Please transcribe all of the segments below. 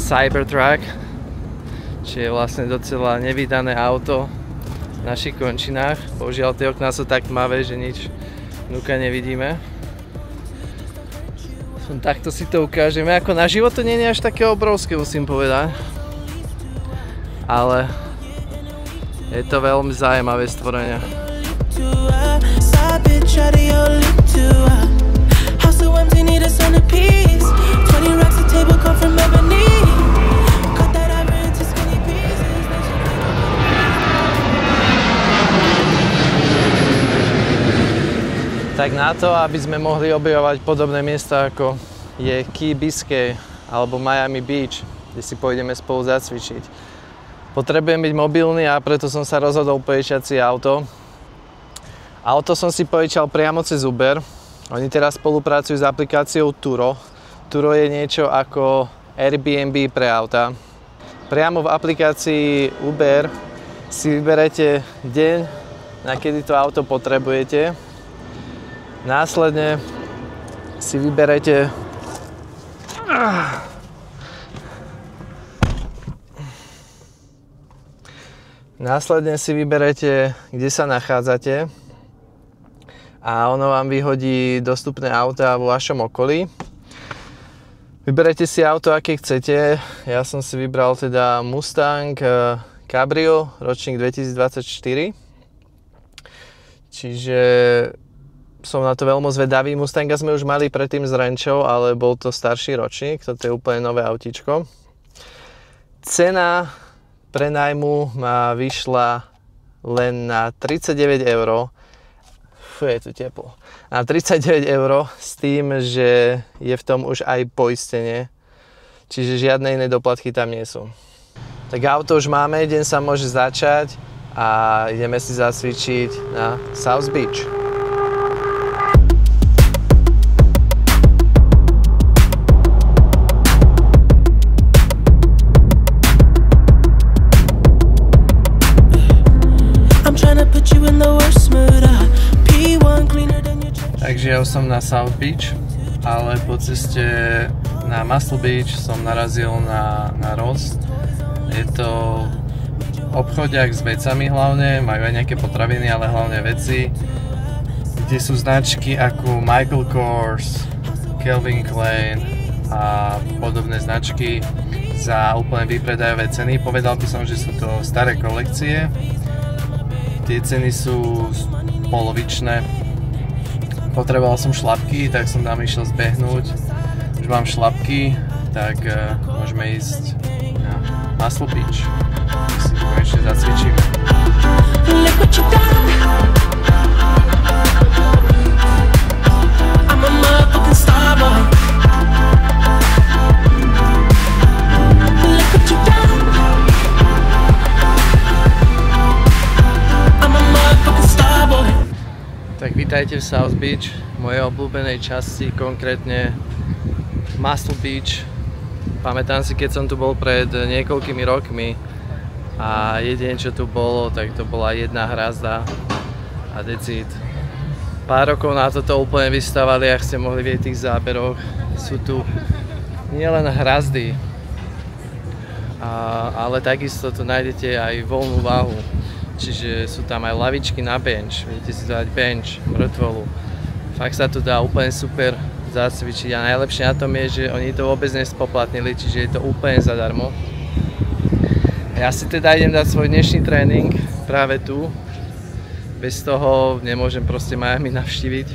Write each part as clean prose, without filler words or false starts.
Cybertruck, čiže je vlastne docela nevídané auto v našich končinách. Bohužiaľ tie okná sú tak tmavé, že nič vnúka nevidíme. Takto si to ukážeme, ako na život to nie je až také obrovské, musím povedať. Ale je to veľmi zaujímavé stvorenie. Tak na to, aby sme mohli objavovať podobné miesta ako je Key Biscayne alebo Miami Beach, kde si pôjdeme spolu zacvičiť, potrebujem byť mobilný a preto som sa rozhodol požičať si auto. Auto som si požičal priamo cez Uber. Oni teraz spolupracujú s aplikáciou Turo. Turo je niečo ako Airbnb pre auta. Priamo v aplikácii Uber si vyberete deň, na kedy to auto potrebujete. Následne si vyberete kde sa nachádzate a ono vám vyhodí dostupné autá vo vašom okolí. Vyberete si auto, aké chcete. Ja som si vybral teda Mustang Cabrio, ročník 2024. Čiže som na to veľmi zvedavý. Mustanga sme už mali predtým s Rančou, ale bol to starší ročník. Toto je úplne nové autíčko. Cena prenajmu ma vyšla len na 39 €. Fú, je tu teplo. Na 39 € s tým, že je v tom už aj poistenie. Čiže žiadne iné doplatky tam nie sú. Tak auto už máme, deň sa môže začať a ideme si zacvičiť na South Beach. Takže ja už som na South Beach, ale po ceste na Muscle Beach som narazil na Ross. Je to obchodiak s vecami hlavne, majú aj nejaké potraviny, ale hlavne veci, kde sú značky ako Michael Kors, Calvin Klein a podobné značky za úplne výpredajové ceny. Povedal by som, že sú to staré kolekcie. Tie ceny sú polovičné. Potreboval som šlapky, tak som tam išiel zbehnúť. Už mám šlapky, tak môžeme ísť na Muscle Beach. Si konečne zacvičíme. Tak vítajte v South Beach, mojej obľúbenej časti, konkrétne Muscle Beach. Pamätám si, keď som tu bol pred niekoľkými rokmi a jediné, čo tu bolo, tak to bola jedna hrazda a decid. Pár rokov na toto úplne vystavali, ak ste mohli vidieť v tých záberoch. Sú tu nielen hrazdy, ale takisto tu nájdete aj voľnú váhu. Čiže sú tam aj lavičky na bench, viete si dať bench, mŕtvolu. Fakt sa tu dá úplne super zacvičiť a najlepšie na tom je, že oni to vôbec nespoplatnili, čiže je to úplne zadarmo. Ja si teda idem dať svoj dnešný tréning práve tu. Bez toho nemôžem proste Miami navštíviť.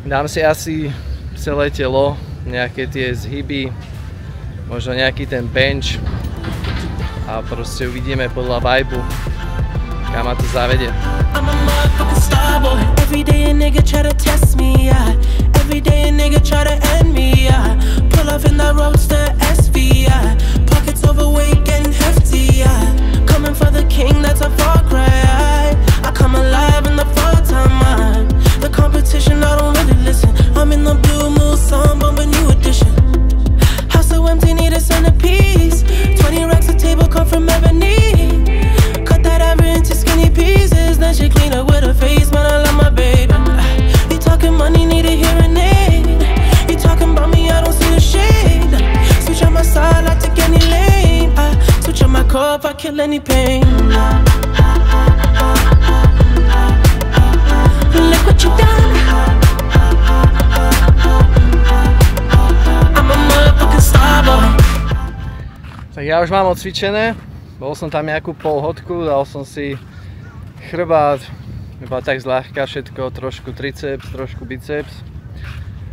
Dám si asi celé telo, nejaké tie zhyby, možno nejaký ten bench. A proste uvidíme podľa vibe, kam ma to zavedie. cup, I kill any pain. Look what you done. I'm a motherfucking star boy. Tak ja už mám odcvičené, bol som tam nejakú polhodku, dal som si chrbát, iba tak zľahka všetko, trošku triceps, trošku biceps.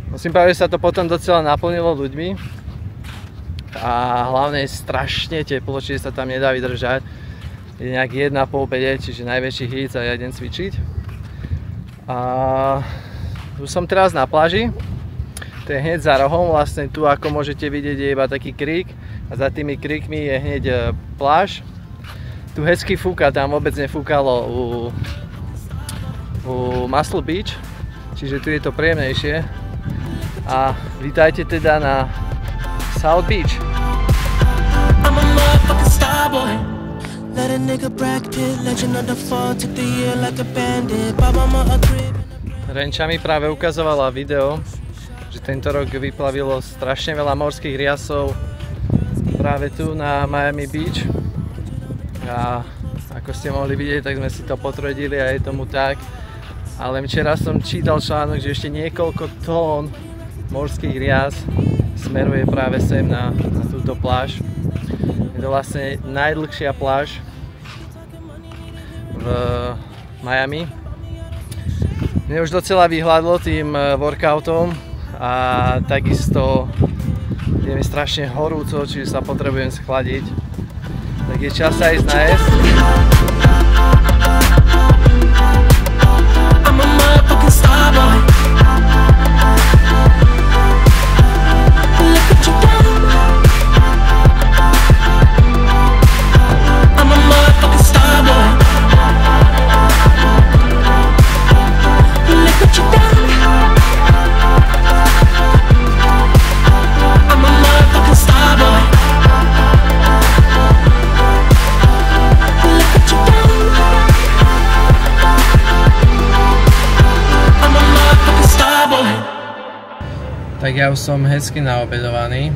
Musím povedať, že sa to potom docela naplnilo ľuďmi a hlavne je strašne teplo, čiže sa tam nedá vydržať. Je nejak 1,5-5, čiže najväčší hit a ja idem cvičiť. A už som teraz na pláži, to je hneď za rohom, vlastne tu ako môžete vidieť je iba taký krík a za tými kríkmi je hneď pláž. Tu hezky fúka, tam vôbec nefúkalo u Muscle Beach, čiže tu je to príjemnejšie. A vítajte teda na South Beach. Renča mi práve ukazovala video, že tento rok vyplavilo strašne veľa morských riasov práve tu na Miami Beach. A ako ste mohli vidieť, tak sme si to potvrdili a je tomu tak. Ale včera som čítal článok, že ešte niekoľko tón morských rias smeruje práve sem na túto pláž. Je to vlastne najdlhšia pláž v Miami. Mne už docela vyhľadlo tým workoutom a takisto je mi strašne horúco, čiže sa potrebujem schladiť. Tak je čas sa ísť najesť. Tak ja už som hezky naobedovaný.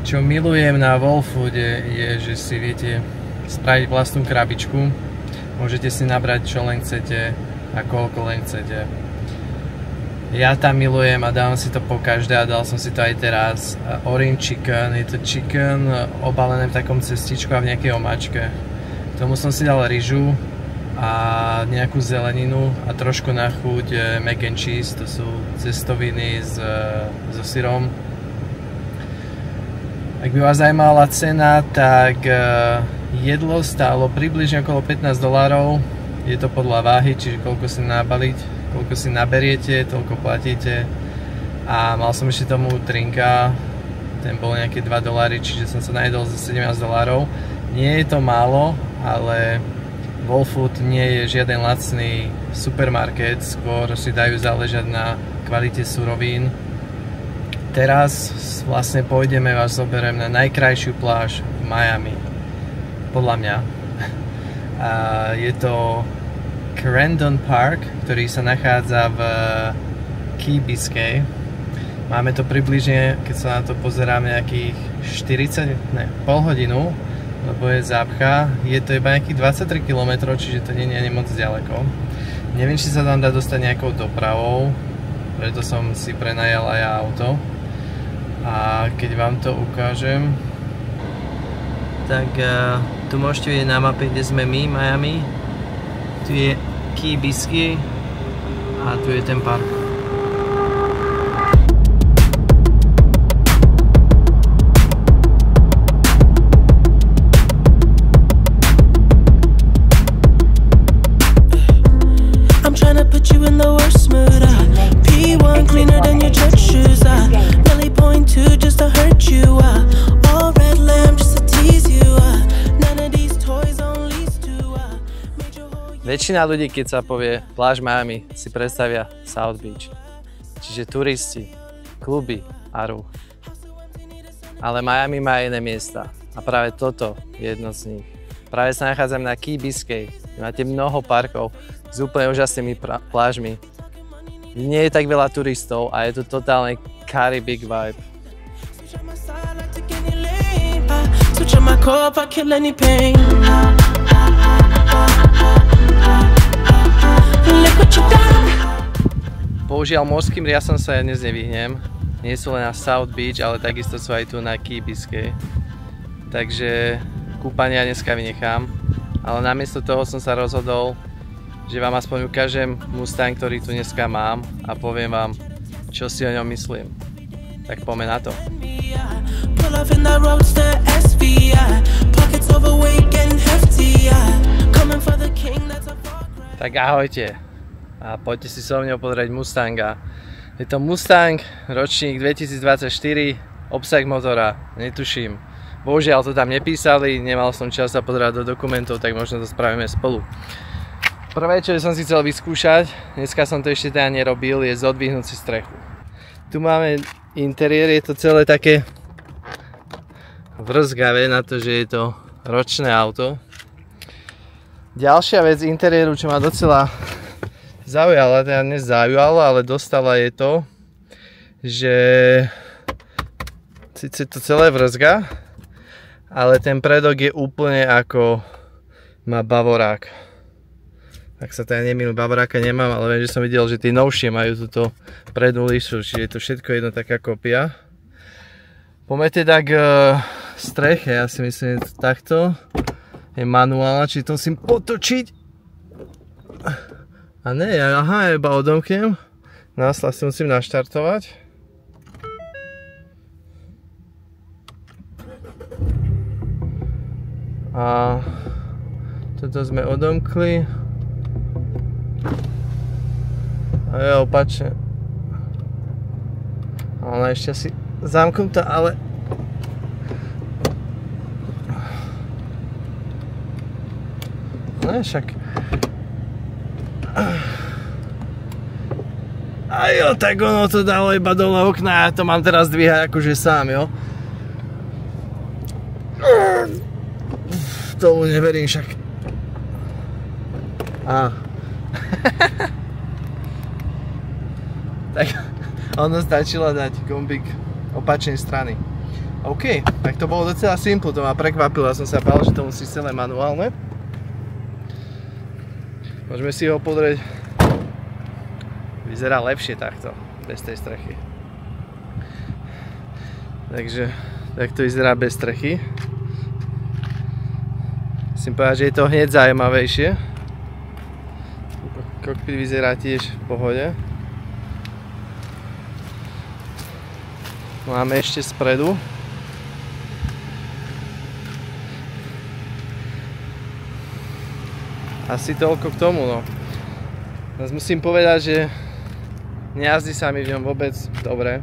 Čo milujem na Wholfoode je, že si viete spraviť vlastnú krabičku. Môžete si nabrať čo len chcete a koľko len chcete. Ja tam milujem a dávam si to pokaždé a dal som si to aj teraz. Orange chicken, je to chicken obalené v takom cestičku a v nejakej omáčke. K tomu som si dal ryžu a nejakú zeleninu a trošku na chuť mac and cheese, to sú cestoviny so syrom. Ak by vás zaujímala cena, tak jedlo stálo približne okolo $15. Je to podľa váhy, čiže koľko si nabaliť, koľko si naberiete, toľko platíte. A mal som ešte tomu drinka, ten bol nejaké $2, čiže som sa najedol za $17. Nie je to málo, ale Wholfood nie je žiaden lacný supermarket, skôr si dajú záležať na kvalite surovín. Teraz vlastne pôjdeme, vás zoberiem na najkrajšiu pláž v Miami, podľa mňa. A je to Crandon Park, ktorý sa nachádza v Key Biscayne. Máme to približne, keď sa na to pozerám, nejakých pol hodinu, lebo je zápcha. Je to iba nejakých 23 km, čiže to nie je ani moc ďaleko. Neviem, či sa tam dá dostať nejakou dopravou, preto som si prenajal aj auto. A keď vám to ukážem, tak tu môžete vidieť na mape, kde sme my, Miami. Tu je Key Biscayne a tu je ten park. Väčšina ľudí, keď sa povie pláž Miami, si predstavia South Beach. Čiže turisti, kluby a ruch. Ale Miami má iné miesta a práve toto je jedno z nich. Práve sa nachádzam na Key Biscayne, kde máte mnoho parkov s úplne úžasnými plážmi. Nie je tak veľa turistov a je to totálne Caribbean vibe. Capture my core if I kill any pain. Look what you done. Bohužiaľ morským riasom sa ja dnes nevyhnem. Nie sú len na South Beach, ale takisto sú aj tu na Key Biscayne. Takže kúpania dneska vynechám. Ale namiesto toho som sa rozhodol, že vám aspoň ukážem Mustang, ktorý tu dneska mám a poviem vám, čo si o ňom myslím. Tak poďme na to. Tak ahojte a poďte si so mnou pozrieť Mustanga. Je to Mustang, ročník 2024, obsah motora, netuším. Bohužiaľ to tam nepísali, nemal som čas sa pozerať do dokumentov, tak možno to spravíme spolu. Prvé, čo som si chcel vyskúšať, dneska som to ešte teda nerobil, je zodvihnúť si strechu. Tu máme interiér, je to celé také vrzgavé na to, že je to ročné auto. Ďalšia vec interiéru, čo ma docela zaujala, teda nezaujalo, ale dostala je to, že síce to celé vrzga, ale ten predok je úplne ako má Bavorák. Ak sa teda nemýlim, Bavoráka nemám, ale viem, že som videl, že tie novšie majú túto prednú lišu, čiže je to všetko jedno taká kopia. Poďme teda k streche, ja si myslím, že to takto je manuálna, čiže to musím potočiť. A ne, aha, iba odomknem. Následne si musím naštartovať. A toto sme odomkli. A je opačne. Ona ešte asi zamknutá, ale ne, však a jo, tak ono to dalo iba dole okna, ja to mám teraz dvíhať akože sám, jo. Tomu neverím však. Tak ono stačilo dať gombík opačnej strany. OK, tak to bolo docela simple, to ma prekvapilo, ja som sa bál, že to musí celé manuálne. Môžeme si ho pozrieť. Vyzerá lepšie takto, bez tej strechy. Takže takto vyzerá bez strechy. Musím povedať, že je to hneď zaujímavejšie. Kokpit vyzerá tiež v pohode. Máme ešte spredu. Asi toľko k tomu, no. Teraz musím povedať, že nejazdí sa mi v ňom vôbec dobre.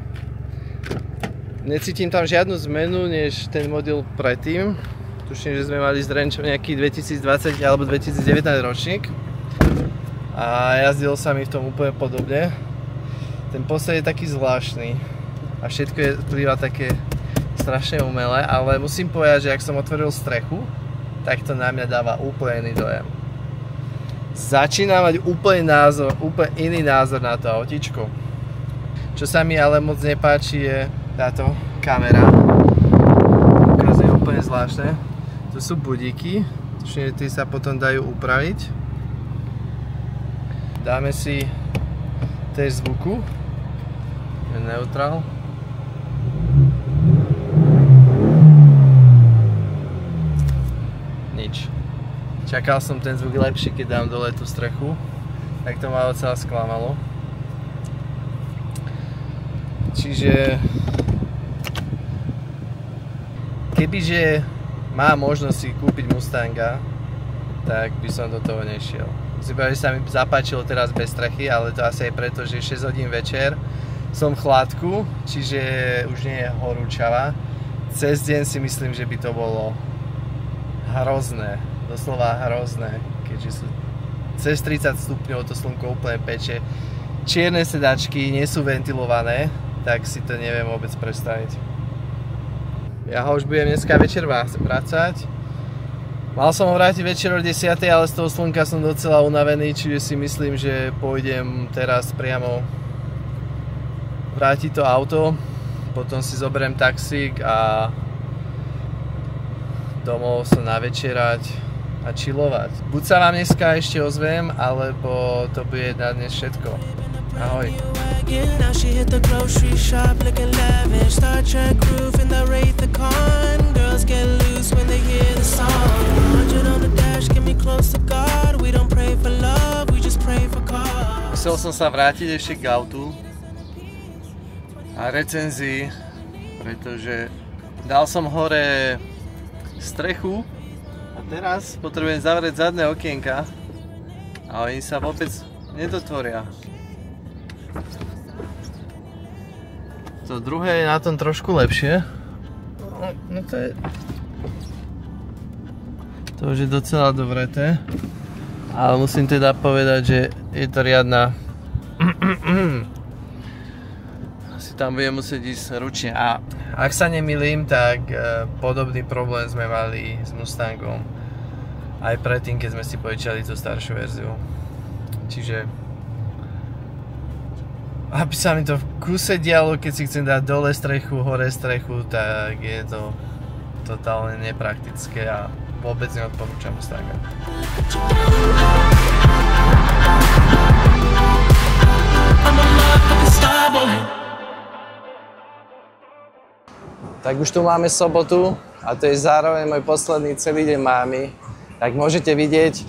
Necítim tam žiadnu zmenu, než ten model predtým. Tuším, že sme mali s Rangeom nejaký 2020 alebo 2019 ročník. A jazdilo sa mi v tom úplne podobne. Ten posed je taký zvláštny. A všetko je vplýva také strašne umelé, ale musím povedať, že ak som otvoril strechu, tak to na mňa dáva úplne iný dojem. Začína mať úplne iný názor na to autíčko. Čo sa mi ale moc nepáči je táto kamera. Ukazuje úplne zvláštne. To sú budíky, tuším, že tie sa potom dajú upraviť. Dáme si test zvuku. Je neutrál. Nič. Čakal som ten zvuk lepší, keď dám dole tú strechu. Tak to ma docela sklamalo. Čiže kebyže mám možnosť si kúpiť Mustanga, tak by som do toho nešiel. Musím povedať, že sa mi zapáčilo teraz bez strechy, ale to asi aj preto, že 6 hodín večer som v chladku, čiže už nie je horúčava. Cez deň si myslím, že by to bolo hrozné, doslova hrozné, keďže sú cez 30 stupňov, to slnko úplne peče. Čierne sedačky nie sú ventilované, tak si to neviem vôbec predstaviť. Ja ho už budem dneska večer vracať. Mal som ho vrátiť večer o 10, ale z toho slnka som docela unavený, čiže si myslím, že pôjdem teraz priamo vrátiť to auto, potom si zoberiem taxík a domov sa navečerať a chillovať. Buď sa vám dneska ešte ozvem, alebo to bude na dnes všetko. Ahoj. Now she hit the grocery shop looking lavish. Star Trek roof in the Wraith the Con. Girls get loose when they hear the song. 100 on the dash, get me close to God. We don't pray for love, we just pray for cause. Chcel som sa vrátiť ešte k autu a recenzii, pretože dal som hore strechu a teraz potrebujem zavrieť zadné okienka a oni sa vôbec nedotvoria. To druhé je na tom trošku lepšie. No to už je docela dovreté. Ale musím teda povedať, že je to riadna. Asi tam budem musieť ísť ručne. A ak sa nemýlim, tak podobný problém sme mali s Mustangom aj predtým, keď sme si požičali tú staršiu verziu. Čiže aby sa mi to v kuse dialo, keď si chcem dať dole strechu, hore strechu, tak je to totálne nepraktické a vôbec neodporúčam Mustanga. Tak už tu máme sobotu a to je zároveň môj posledný celý deň Miami. Tak môžete vidieť,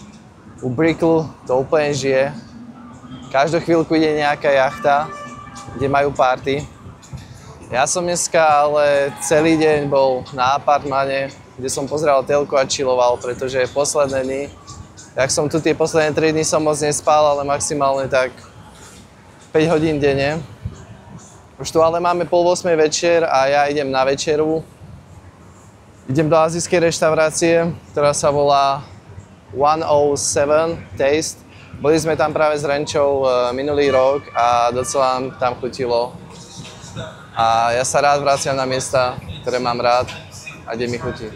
u Brickell to úplne žije. Každú chvíľku ide nejaká jachta, kde majú party. Ja som dneska ale celý deň bol na apartmane, kde som pozeral telku a chilloval, pretože posledné dny, tak som tu tie posledné 3 dny som moc nespal, ale maximálne tak 5 hodín denne. Už tu ale máme 7:30 večer a ja idem na večeru. Idem do azijskej reštaurácie, ktorá sa volá 107 Taste. Boli sme tam práve s Renčou minulý rok a docela nám tam chutilo. A ja sa rád vraciam na miesta, ktoré mám rád a kde mi chutí.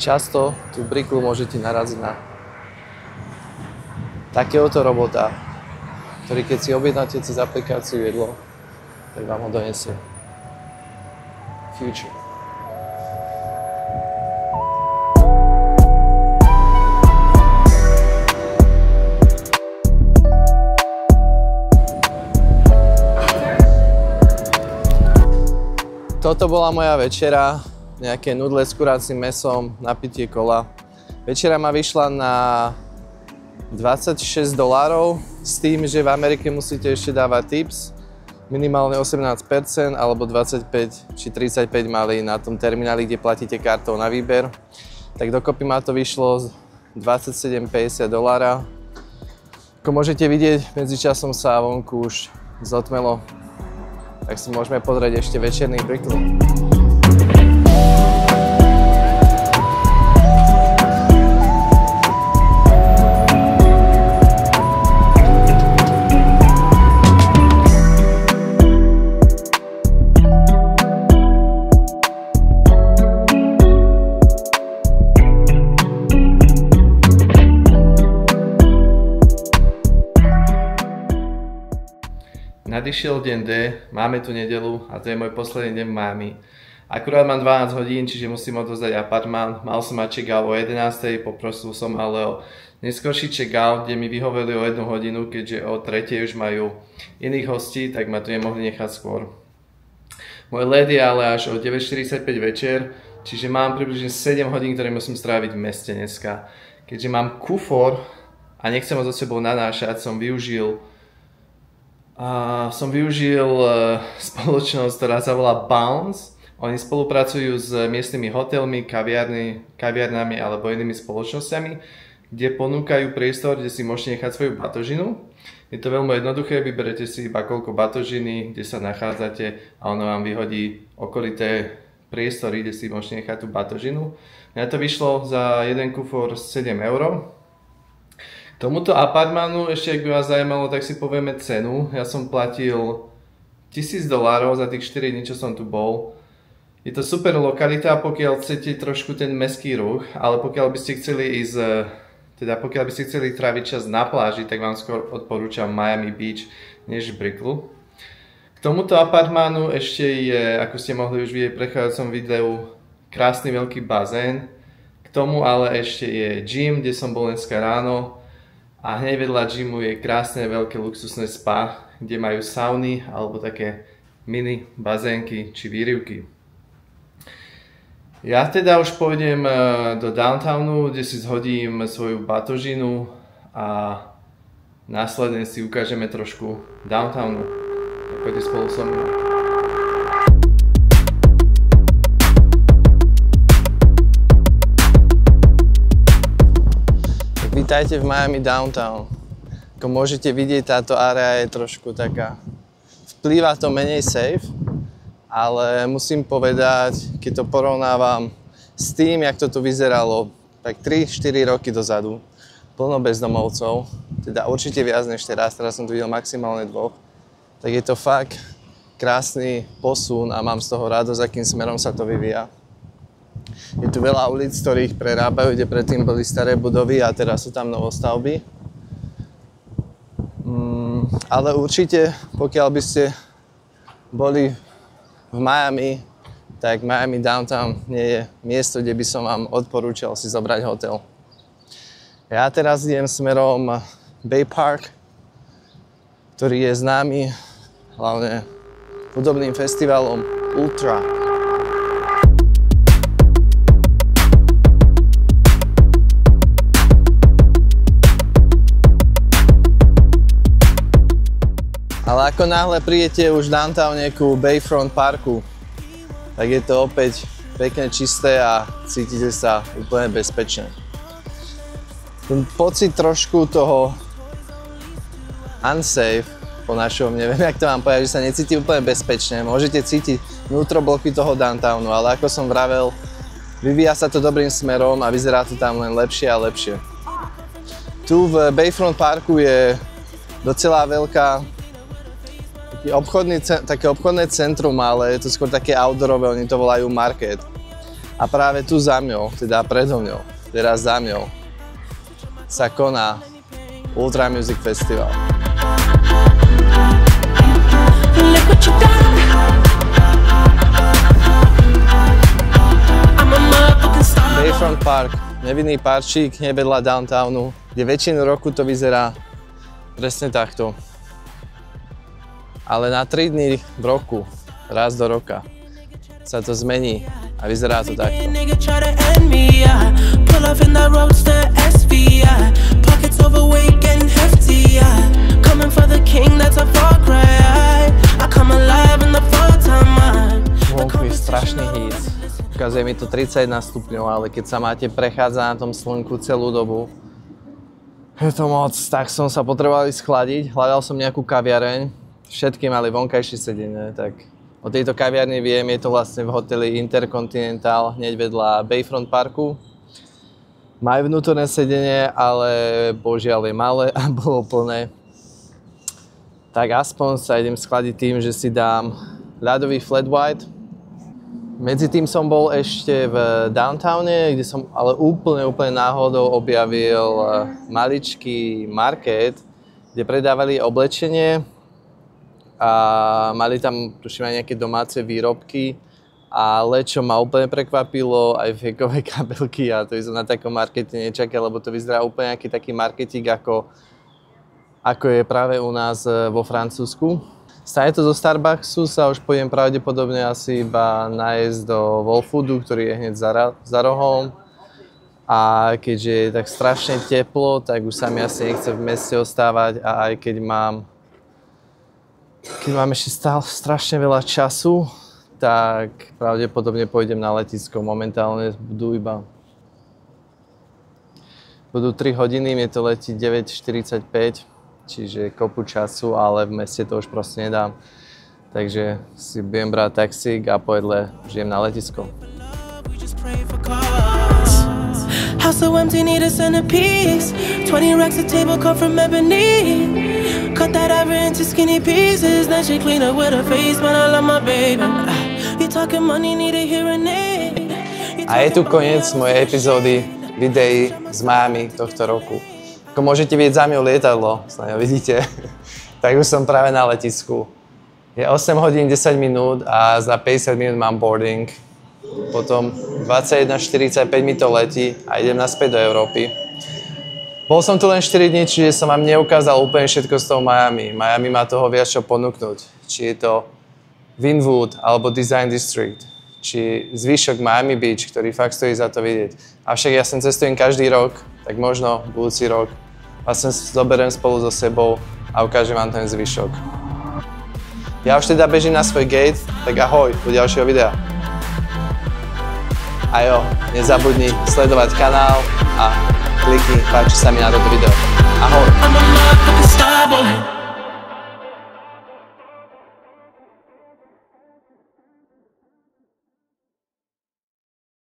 Často tu v Brickell môžete naraziť na takéhoto robota, ktorý keď si objednáte cez aplikáciu jedlo, tak vám ho donesie. Future. Toto bola moja večera, nejaké nudle s kuracím mäsom, napitie kola. Večera ma vyšla na $26, s tým, že v Amerike musíte ešte dávať tips. Minimálne 18% alebo 25 či 35 mali na tom termináli, kde platíte kartou na výber. Tak dokopy ma to vyšlo $27,50. Ako môžete vidieť, medzičasom sa vonku už zotmelo. Tak si môžeme pozrieť ešte večerný Brickell. Nadišiel deň D, máme tu nedeľu a to je môj posledný deň v Miami. Akurát mám 12 hodín, čiže musím odovzdať apartmán. Mal som mať check-out o 11:00, poprosil som ale o neskorší check-out, kde mi vyhoveli o 1 hodinu, keďže o 3:00 už majú iných hostí, tak ma tu nemohli nechať skôr. Môj let je ale až o 9:45 večer, čiže mám približne 7 hodín, ktoré musím stráviť v meste dneska. Keďže mám kufor a nechcem ho so sebou nanášať, som využil spoločnosť, ktorá sa volá Bounce. Oni spolupracujú s miestnymi hotelmi, kaviarnami alebo inými spoločnosťami, kde ponúkajú priestor, kde si môžete nechať svoju batožinu. Je to veľmi jednoduché, vyberete si iba koľko batožiny, kde sa nachádzate a ono vám vyhodí okolité priestory, kde si môžete nechať tú batožinu. Mňa to vyšlo za jeden kufor 7 €. Tomuto apartmánu, ešte ak by vás zajímalo, tak si povieme cenu. Ja som platil $1000 za tých 4 dní, čo som tu bol. Je to super lokalita, pokiaľ chcete trošku ten mestský ruch, ale pokiaľ by ste chceli tráviť čas na pláži, tak vám skôr odporúčam Miami Beach než Brickell. K tomuto apartmánu ešte je, ako ste mohli už vidieť v prechádzajúcom videu, krásny veľký bazén, tomu ale ešte je gym, kde som bol dneska ráno a hneď vedľa gymu je krásne veľké luxusné spa, kde majú sauny alebo také mini bazénky či výrivky. Ja teda už pôjdem do downtownu, kde si zhodím svoju batožinu a následne si ukážeme trošku downtownu. Poďte spolu so mnou. Vítajte v Miami Downtown. Ako môžete vidieť, táto area je trošku taká, vplýva to menej safe, ale musím povedať, keď to porovnávam s tým, jak to tu vyzeralo tak 3-4 roky dozadu, plno bezdomovcov, teda určite viac než teraz som tu videl maximálne 2, tak je to fakt krásny posun a mám z toho radosť, akým smerom sa to vyvíja. Je tu veľa ulic, ktorých prerábajú, kde predtým boli staré budovy a teraz sú tam novostavby. Ale určite, pokiaľ by ste boli v Miami, tak Miami Downtown nie je miesto, kde by som vám odporúčal si zobrať hotel. Ja teraz idem smerom Bay Park, ktorý je známy hlavne hudobným festivalom Ultra. Ale ako náhle prídete už v downtowne ku Bayfront Parku, tak je to opäť pekne čisté a cítite sa úplne bezpečne. Ten pocit trošku toho unsafe, po našom, neviem jak to mám povedať, že sa necíti úplne bezpečne. Môžete cítiť vnútrobloky toho downtownu, ale ako som vravel, vyvíja sa to dobrým smerom a vyzerá to tam len lepšie a lepšie. Tu v Bayfront Parku je docela veľká také obchodné centrum, ale je to skôr také outdoorové, oni to volajú market. A práve tu za mňou, teda predo mňou, teraz za mňou, sa koná Ultra Music Festival. Bayfront Park, nevinný parčík, nevedľa downtownu, kde väčšinu roku to vyzerá presne takto. Ale na 3 dní v roku, raz do roka, sa to zmení a vyzerá to takto. Vonku je strašný hít. Ukazuje mi to 31 stupňov, ale keď sa máte prechádzať na tom slnku celú dobu, je to moc, tak som sa potreboval schladiť. Hľadal som nejakú kaviareň. Všetky mali vonkajšie sedenie, tak o tejto kaviarni viem, je to vlastne v hoteli Intercontinental, hneď vedľa Bayfront Parku. Majú vnútorné sedenie, ale božiaľ je malé a bolo plné. Tak aspoň sa idem schladiť tým, že si dám ľadový flat white. Medzi tým som bol ešte v downtowne, kde som ale úplne náhodou objavil maličký market, kde predávali oblečenie. A mali tam tuším aj nejaké domáce výrobky, ale čo ma úplne prekvapilo, aj fejkové kabelky a to som na takom markete nečakal, lebo to vyzerá úplne nejaký taký marketík, ako je práve u nás vo Francúzsku. Stane to zo Starbucksu sa už pôjdem pravdepodobne asi iba nájsť do Whole Foodu, ktorý je hneď za rohom. A keďže je tak strašne teplo, tak už sa mi asi nechce v meste ostávať a aj keď mám ešte stále strašne veľa času, tak pravdepodobne pôjdem na letisko. Momentálne budú 3 hodiny, mne to letí 9:45, čiže kopu času, ale v meste to už proste nedám. Takže si budem brať taxík a pojedle už idem na letisko. House so empty, need a centerpiece. 20 racks of table cut from ebony. Cut that ivory into skinny pieces. Then she clean up with her face, but I love my baby. You talking money, need a hearing aid. A je tu koniec mojej epizódy videí z Miami tohto roku. Ako môžete vidieť za mňou lietadlo, snáď ho vidíte, tak už som práve na letisku. Je 8 hodín 10 minút a za 50 minút mám boarding. potom 21:45 mi to letí a idem naspäť do Európy. Bol som tu len 4 dní, čiže som vám neukázal úplne všetko z toho Miami. Miami má toho viac čo ponúknuť. Či je to Wynwood alebo Design District, či zvyšok Miami Beach, ktorý fakt stojí za to vidieť. Avšak ja sem cestujem každý rok, tak možno budúci rok vás sem zoberiem spolu so sebou a ukážem vám ten zvyšok. Ja už teda bežím na svoj gate, tak ahoj, do ďalšieho videa. A jo, nezabudni sledovať kanál a klikni, páči sa mi na toto video. Ahoj.